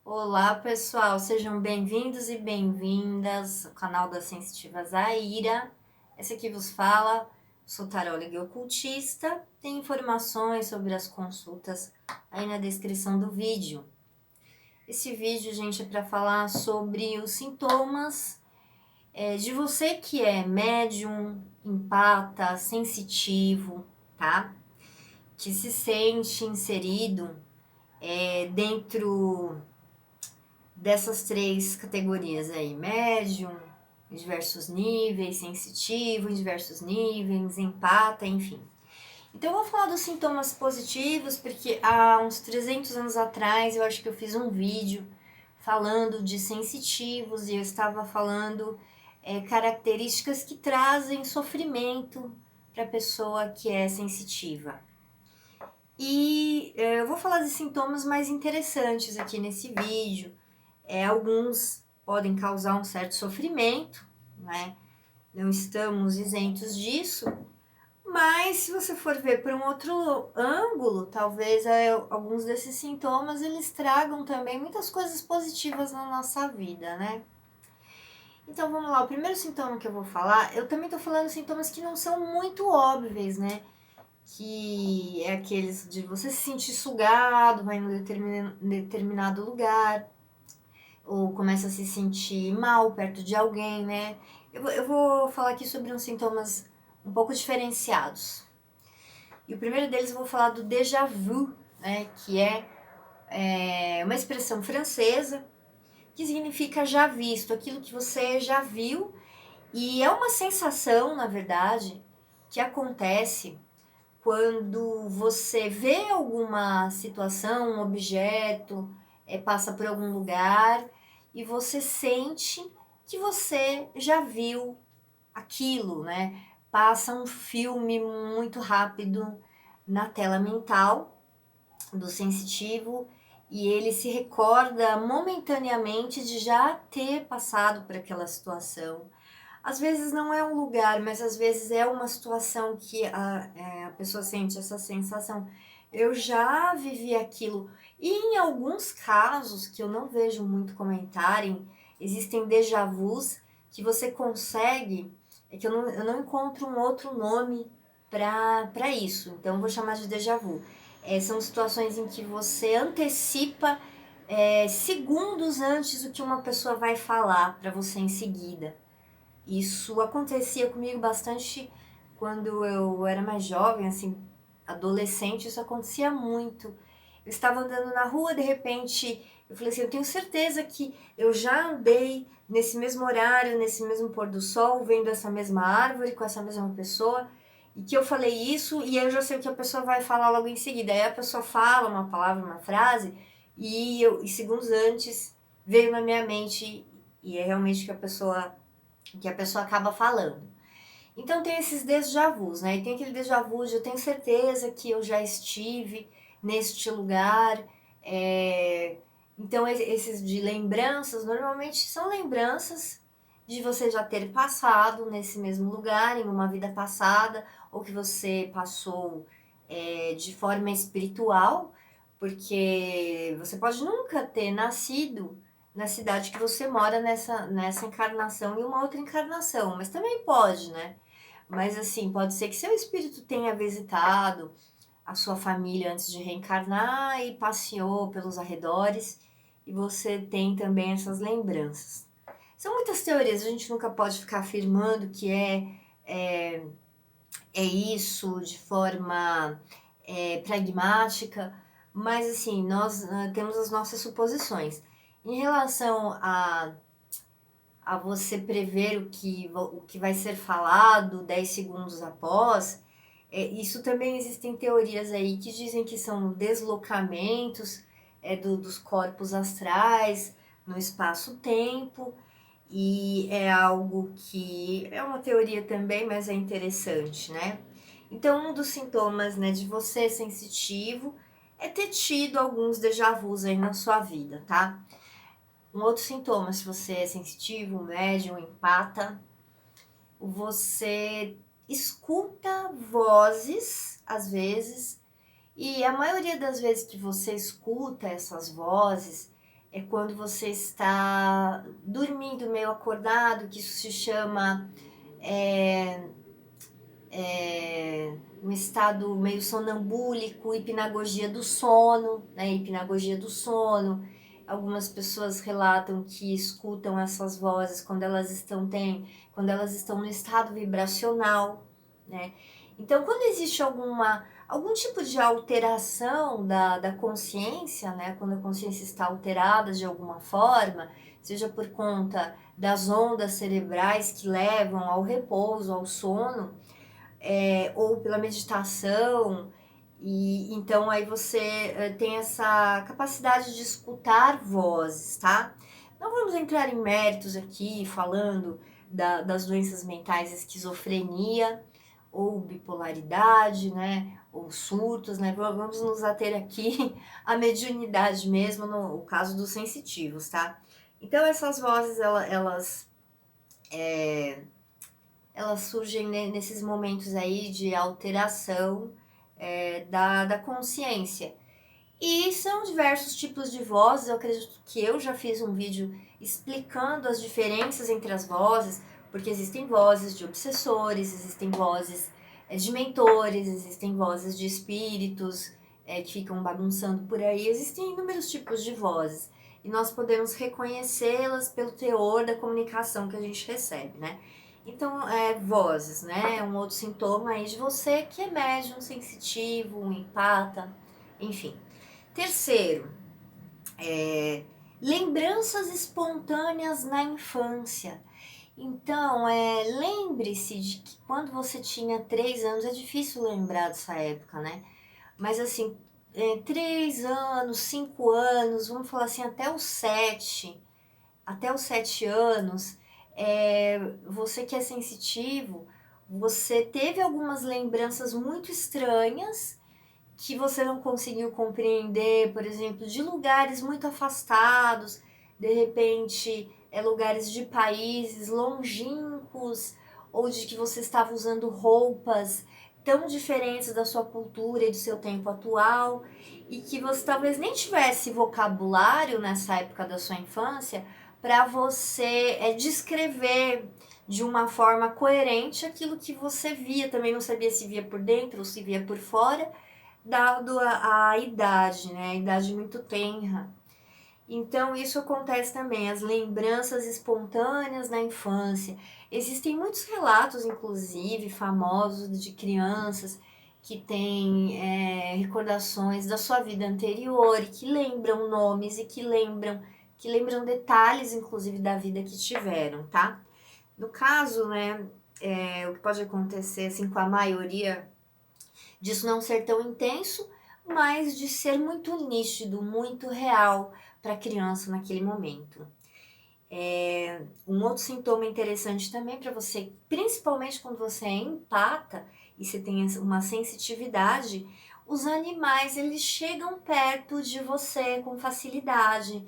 Olá, pessoal, sejam bem-vindos e bem-vindas ao canal da Sensitiva Zaira. Essa aqui vos fala, sou taróloga e ocultista. Tem informações sobre as consultas aí na descrição do vídeo. Esse vídeo, gente, é para falar sobre os sintomas de você que é médium, empata, sensitivo, tá? Que se sente inserido dentro dessas três categorias aí, médium, em diversos níveis, sensitivo, em diversos níveis, empata, enfim. Então eu vou falar dos sintomas positivos, porque há uns 300 anos atrás eu acho que eu fiz um vídeo falando de sensitivos e eu estava falando características que trazem sofrimento para a pessoa que é sensitiva. E eu vou falar de sintomas mais interessantes aqui nesse vídeo. Alguns podem causar um certo sofrimento, né? Não estamos isentos disso, mas se você for ver por um outro ângulo, talvez alguns desses sintomas eles tragam também muitas coisas positivas na nossa vida, né? Então vamos lá, o primeiro sintoma que eu vou falar, eu também tô falando sintomas que não são muito óbvios, né? Que é aqueles de você se sentir sugado, vai em um determinado lugar, ou começa a se sentir mal perto de alguém, né? Eu vou falar aqui sobre uns sintomas um pouco diferenciados. E o primeiro deles eu vou falar do déjà vu, né? Que é uma expressão francesa que significa já visto, aquilo que você já viu. E é uma sensação, na verdade, que acontece quando você vê alguma situação, um objeto, passa por algum lugar e você sente que você já viu aquilo, né? Passa um filme muito rápido na tela mental do sensitivo e ele se recorda momentaneamente de já ter passado por aquela situação. Às vezes não é um lugar, mas às vezes é uma situação que a pessoa sente essa sensação. Eu já vivi aquilo. E em alguns casos, que eu não vejo muito comentarem, existem déjà vus que você consegue, que eu não encontro um outro nome para isso. Então eu vou chamar de déjà vu. São situações em que você antecipa segundos antes do que uma pessoa vai falar para você em seguida. Isso acontecia comigo bastante quando eu era mais jovem, assim, adolescente, isso acontecia muito. Eu estava andando na rua, de repente, eu falei assim, eu tenho certeza que eu já andei nesse mesmo horário, nesse mesmo pôr do sol, vendo essa mesma árvore, com essa mesma pessoa, e que eu falei isso, e aí eu já sei o que a pessoa vai falar logo em seguida. Aí a pessoa fala uma palavra, uma frase, e segundos antes veio na minha mente, e é realmente o que a pessoa acaba falando. Então tem esses déjà vus, né? E tem aquele déjà vu de eu tenho certeza que eu já estive neste lugar. É... Então esses de lembranças, normalmente são lembranças de você já ter passado nesse mesmo lugar, em uma vida passada, ou que você passou de forma espiritual, porque você pode nunca ter nascido na cidade que você mora nessa encarnação e uma outra encarnação, mas também pode, né? Mas assim, pode ser que seu espírito tenha visitado a sua família antes de reencarnar e passeou pelos arredores e você tem também essas lembranças. São muitas teorias, a gente nunca pode ficar afirmando que é, é isso de forma pragmática, mas assim, nós temos as nossas suposições. Em relação a você prever o que vai ser falado 10 segundos após, isso também existem teorias aí que dizem que são deslocamentos dos corpos astrais no espaço-tempo, e é algo que é uma teoria também, mas é interessante, né? Então, um dos sintomas, né, de você sensitivo é ter tido alguns déjà vus aí na sua vida, tá? Um outro sintoma, se você é sensitivo, médium, empata, você escuta vozes, às vezes, e a maioria das vezes que você escuta essas vozes, é quando você está dormindo meio acordado, que isso se chama um estado meio sonambúlico, hipnagogia do sono, né? Hipnagogia do sono. Algumas pessoas relatam que escutam essas vozes quando elas estão no estado vibracional, né? Então, quando existe algum tipo de alteração da consciência, né? Quando a consciência está alterada de alguma forma, seja por conta das ondas cerebrais que levam ao repouso, ao sono, ou pela meditação, e então aí você tem essa capacidade de escutar vozes, tá? Não vamos entrar em méritos aqui falando das doenças mentais, esquizofrenia ou bipolaridade, né? Ou surtos, né? Vamos nos ater aqui à mediunidade mesmo, no caso dos sensitivos, tá? Então essas vozes, elas surgem nesses momentos aí de alteração da consciência. E são diversos tipos de vozes, eu acredito que eu já fiz um vídeo explicando as diferenças entre as vozes, porque existem vozes de obsessores, existem vozes de mentores, existem vozes de espíritos que ficam bagunçando por aí, existem inúmeros tipos de vozes. E nós podemos reconhecê-las pelo teor da comunicação que a gente recebe, né? Então, vozes, né? Um outro sintoma aí de você que é médium, sensitivo, um empata, enfim. Terceiro, lembranças espontâneas na infância. Então, lembre-se de que quando você tinha 3 anos, é difícil lembrar dessa época, né? Mas assim, 3 anos, 5 anos, vamos falar assim, até os 7 anos, você que é sensitivo, você teve algumas lembranças muito estranhas que você não conseguiu compreender, por exemplo, de lugares muito afastados, de repente, lugares de países longínquos, ou de que você estava usando roupas tão diferentes da sua cultura e do seu tempo atual, e que você talvez nem tivesse vocabulário nessa época da sua infância para você descrever de uma forma coerente aquilo que você via. Também não sabia se via por dentro ou se via por fora, dado a idade, né? A idade muito tenra. Então, isso acontece também, as lembranças espontâneas na infância. Existem muitos relatos, inclusive, famosos de crianças que têm recordações da sua vida anterior e que lembram nomes e que lembram detalhes, inclusive, da vida que tiveram, tá? No caso, né, o que pode acontecer, assim, com a maioria disso não ser tão intenso, mas de ser muito nítido, muito real para a criança naquele momento. Um outro sintoma interessante também para você, principalmente quando você é empata e você tem uma sensitividade, os animais eles chegam perto de você com facilidade.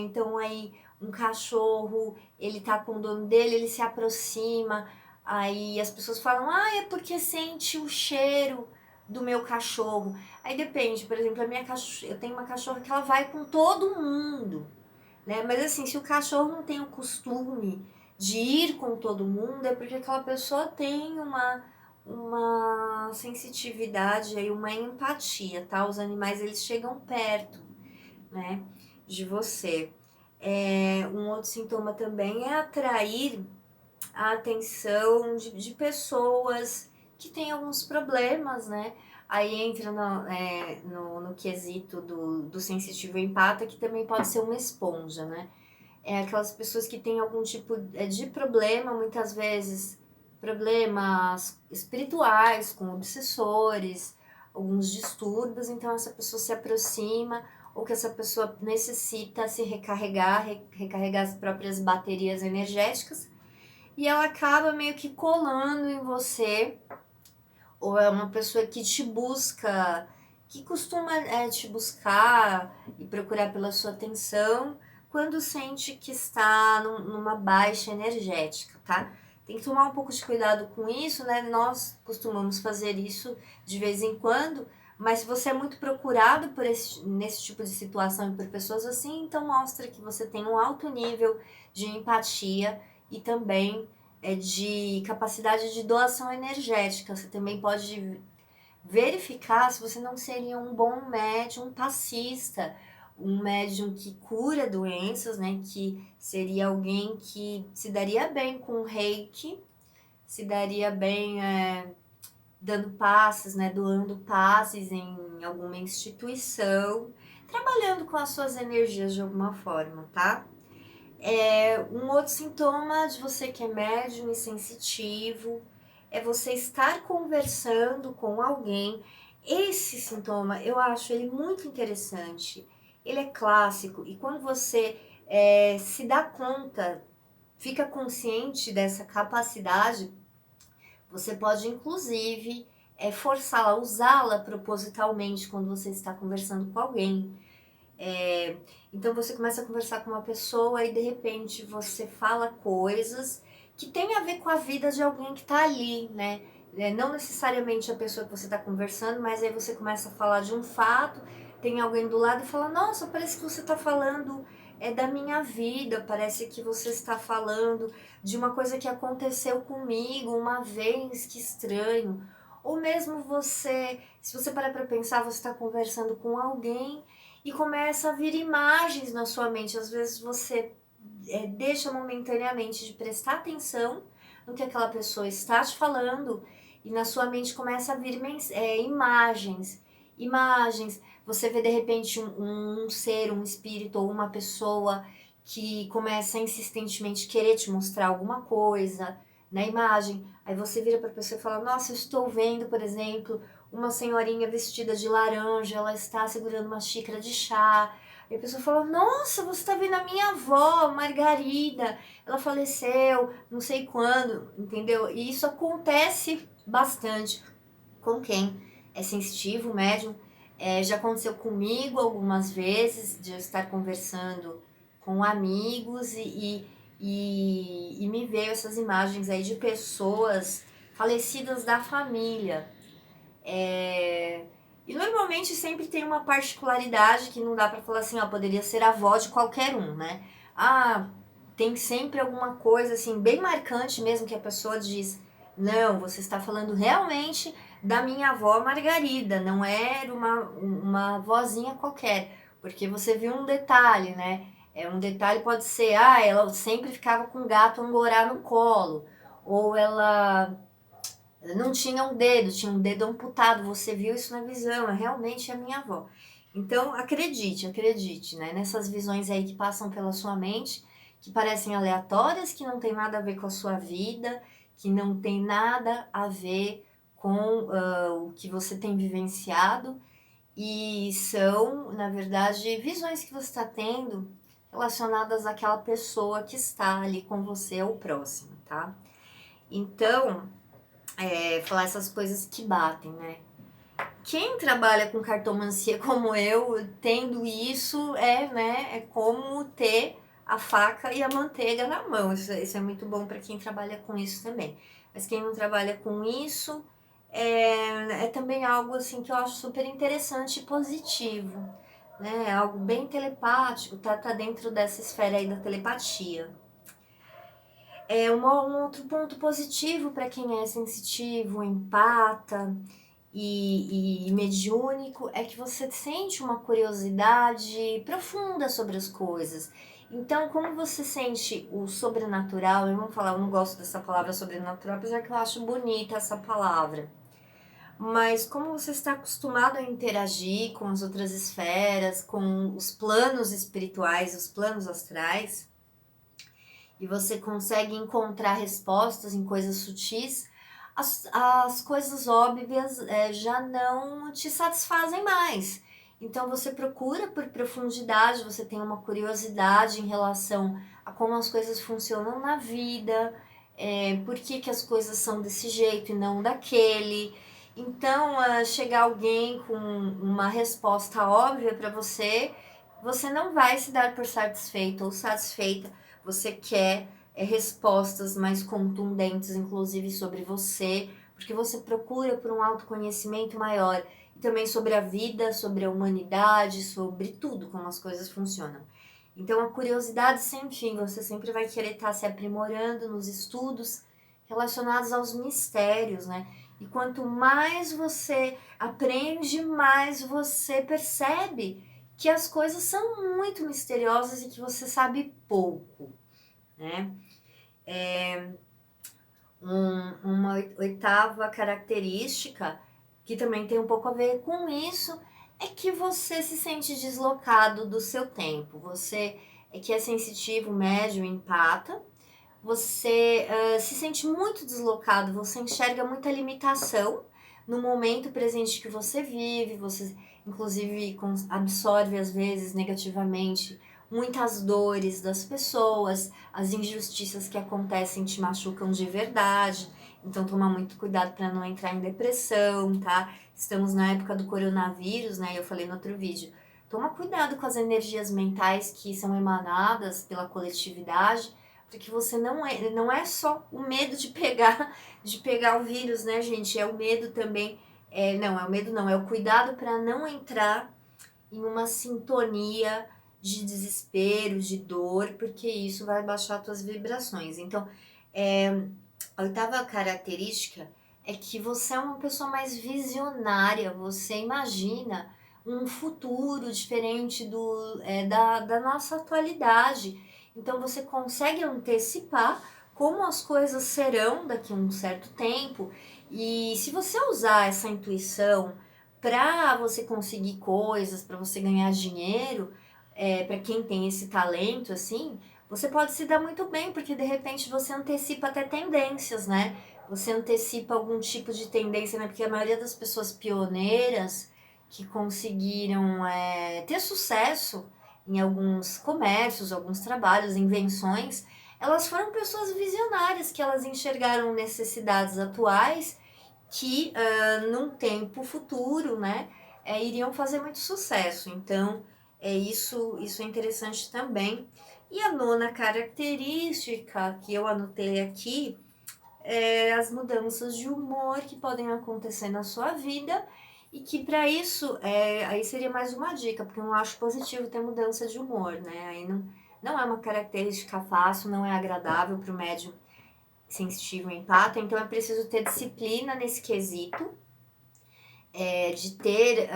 Então aí um cachorro, ele tá com o dono dele, ele se aproxima, aí as pessoas falam, é porque sente o cheiro do meu cachorro. Aí depende, por exemplo, eu tenho uma cachorra que ela vai com todo mundo, né? Mas assim, se o cachorro não tem o costume de ir com todo mundo, é porque aquela pessoa tem uma sensitividade aí, uma empatia, tá? Os animais, eles chegam perto, né, de você. Um outro sintoma também é atrair a atenção de pessoas que têm alguns problemas, né? Aí entra no quesito do sensitivo empata, que também pode ser uma esponja, né? Aquelas pessoas que têm algum tipo de problema, muitas vezes problemas espirituais, com obsessores, alguns distúrbios, então essa pessoa se aproxima, ou que essa pessoa necessita se recarregar as próprias baterias energéticas, e ela acaba meio que colando em você, ou é uma pessoa que te busca, que costuma te buscar e procurar pela sua atenção quando sente que está numa baixa energética, tá? Tem que tomar um pouco de cuidado com isso, né? Nós costumamos fazer isso de vez em quando, Mas se você é muito procurado nesse tipo de situação e por pessoas assim, então mostra que você tem um alto nível de empatia e também de capacidade de doação energética. Você também pode verificar se você não seria um bom médium passista, um médium que cura doenças, né? Que seria alguém que se daria bem com o reiki, se daria bem dando passes, né? Doando passes em alguma instituição, trabalhando com as suas energias de alguma forma, tá? Um outro sintoma de você que é médium e sensitivo é você estar conversando com alguém. Esse sintoma, eu acho ele muito interessante. Ele é clássico e quando você se dá conta, fica consciente dessa capacidade, você pode inclusive forçá-la, usá-la propositalmente quando você está conversando com alguém. Então você começa a conversar com uma pessoa e de repente você fala coisas que tem a ver com a vida de alguém que está ali, né? Não necessariamente a pessoa que você está conversando, mas aí você começa a falar de um fato, tem alguém do lado e fala, nossa, parece que você está falando da minha vida, parece que você está falando de uma coisa que aconteceu comigo uma vez, que estranho. Ou mesmo você, se você parar para pensar, você está conversando com alguém e começa a vir imagens na sua mente. Às vezes você deixa momentaneamente de prestar atenção no que aquela pessoa está te falando e na sua mente começa a vir imagens. Você vê de repente um ser, um espírito ou uma pessoa que começa a insistentemente querer te mostrar alguma coisa na imagem. Aí você vira para a pessoa e fala, nossa, eu estou vendo, por exemplo, uma senhorinha vestida de laranja, ela está segurando uma xícara de chá. E a pessoa fala, nossa, você está vendo a minha avó, Margarida, ela faleceu, não sei quando, entendeu? E isso acontece bastante com quem é sensitivo, médium. Já aconteceu comigo algumas vezes, de eu estar conversando com amigos e me veio essas imagens aí de pessoas falecidas da família. E normalmente sempre tem uma particularidade que não dá pra falar assim, ó, poderia ser a avó de qualquer um, né? Ah, tem sempre alguma coisa assim, bem marcante mesmo, que a pessoa diz, não, você está falando realmente da minha avó Margarida, não era uma vozinha qualquer, porque você viu um detalhe, né? Um detalhe pode ser, ela sempre ficava com o gato angorá no colo, ou ela não tinha um dedo, tinha um dedo amputado, você viu isso na visão, é realmente a minha avó. Então, acredite, né? Nessas visões aí que passam pela sua mente, que parecem aleatórias, que não tem nada a ver com a sua vida, que não tem nada a ver com o que você tem vivenciado, e são, na verdade, visões que você está tendo relacionadas àquela pessoa que está ali com você ou próximo, tá? Então, falar essas coisas que batem, né? Quem trabalha com cartomancia como eu, tendo isso, né, é como ter a faca e a manteiga na mão. Isso é muito bom para quem trabalha com isso também. Mas quem não trabalha com isso, é também algo assim que eu acho super interessante e positivo, né? É algo bem telepático, tá dentro dessa esfera aí da telepatia. Um outro ponto positivo para quem é sensitivo, empata e mediúnico é que você sente uma curiosidade profunda sobre as coisas. Então, como você sente o sobrenatural, eu não gosto dessa palavra sobrenatural, apesar que eu acho bonita essa palavra. Mas como você está acostumado a interagir com as outras esferas, com os planos espirituais, os planos astrais, e você consegue encontrar respostas em coisas sutis, as coisas óbvias já não te satisfazem mais. Então você procura por profundidade, você tem uma curiosidade em relação a como as coisas funcionam na vida, por que as coisas são desse jeito e não daquele. Então, chegar alguém com uma resposta óbvia para você, você não vai se dar por satisfeito ou satisfeita. Você quer respostas mais contundentes, inclusive sobre você, porque você procura por um autoconhecimento maior. também sobre a vida, sobre a humanidade, sobre tudo, como as coisas funcionam. Então, a curiosidade sem fim, você sempre vai querer estar se aprimorando nos estudos relacionados aos mistérios, né? E quanto mais você aprende, mais você percebe que as coisas são muito misteriosas e que você sabe pouco, né? Uma oitava característica, que também tem um pouco a ver com isso, é que você se sente deslocado do seu tempo. Você é que é sensitivo, médio, empata. Você se sente muito deslocado, você enxerga muita limitação no momento presente que você vive, você inclusive absorve às vezes negativamente muitas dores das pessoas, as injustiças que acontecem te machucam de verdade, então toma muito cuidado para não entrar em depressão, tá? Estamos na época do coronavírus, né? Eu falei no outro vídeo. Toma cuidado com as energias mentais que são emanadas pela coletividade, porque você não é só o medo de pegar o vírus, né, gente? É o medo também, não, é o medo não, é o cuidado para não entrar em uma sintonia de desespero, de dor, porque isso vai baixar as tuas vibrações. Então, a oitava característica é que você é uma pessoa mais visionária, você imagina um futuro diferente da nossa atualidade. Então você consegue antecipar como as coisas serão daqui a um certo tempo. E se você usar essa intuição para você conseguir coisas, para você ganhar dinheiro, para quem tem esse talento, assim, você pode se dar muito bem, porque de repente você antecipa até tendências, né? Você antecipa algum tipo de tendência, né? Porque a maioria das pessoas pioneiras que conseguiram ter sucesso em alguns comércios, alguns trabalhos, invenções, elas foram pessoas visionárias, que elas enxergaram necessidades atuais que num tempo futuro, né, iriam fazer muito sucesso. Então, isso é interessante também. E a nona característica que eu anotei aqui é as mudanças de humor que podem acontecer na sua vida e que para isso, aí seria mais uma dica, porque eu não acho positivo ter mudança de humor, né? Aí não é uma característica fácil, não é agradável para o médium sensitivo e empata, então é preciso ter disciplina nesse quesito, de ter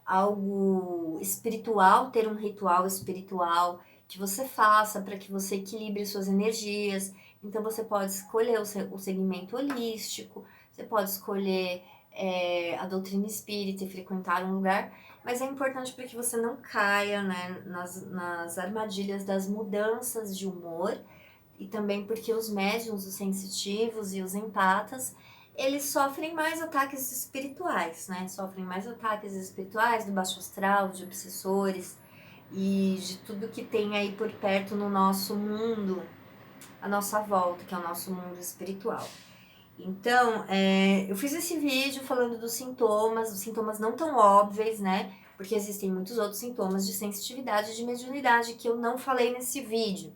algo espiritual, ter um ritual espiritual que você faça para que você equilibre suas energias. Então você pode escolher o segmento holístico, você pode escolher a doutrina espírita e frequentar um lugar, mas é importante para que você não caia, né, nas armadilhas das mudanças de humor, e também porque os médiums, os sensitivos e os empatas, eles sofrem mais ataques espirituais, né? Sofrem mais ataques espirituais do baixo astral, de obsessores e de tudo que tem aí por perto no nosso mundo, à nossa volta, que é o nosso mundo espiritual. Então, eu fiz esse vídeo falando dos sintomas não tão óbvios, né? Porque existem muitos outros sintomas de sensitividade e de mediunidade que eu não falei nesse vídeo.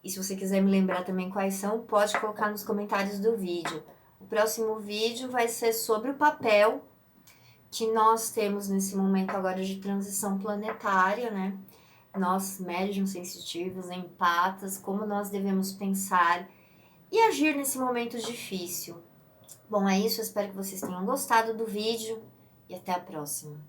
E se você quiser me lembrar também quais são, pode colocar nos comentários do vídeo. O próximo vídeo vai ser sobre o papel que nós temos nesse momento agora de transição planetária, né? Nós, médiums sensitivos, empatas, como nós devemos pensar e agir nesse momento difícil. Bom, é isso. Eu espero que vocês tenham gostado do vídeo e até a próxima.